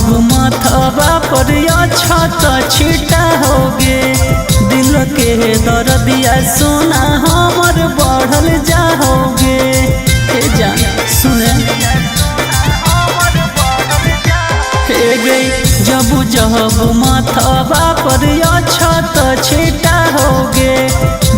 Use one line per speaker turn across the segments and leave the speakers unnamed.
जब माथवा पर छत छिटा होगे दिल के दर्दिया सोना हमर बढ़ल जाओगे। जान सुने गई जब माथवा पर छत छिटा होगे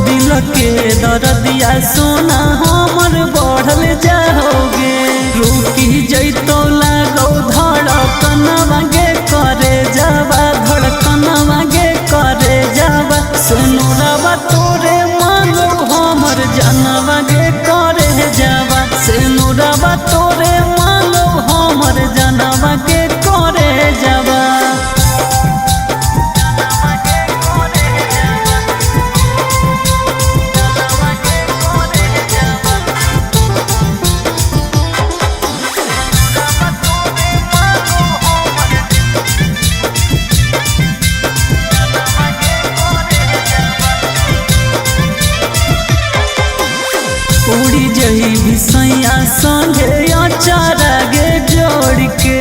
दिल के दर्दिया सोना हमर बढ़ल जाओगे। रुकी जैतो लागो धड़कन मांगे करे जावा धड़कन मांगे करे जावा सुनुरवा तोरे मांगो हमर जनवा गे करे जावा सुनुरवा तोरे मांगो हमर जनवा गे करे जावा। उड़ी जही भिसैया संगे अचारा गे जोड़ के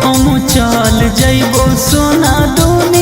हम चल जइबो सोना दुनिया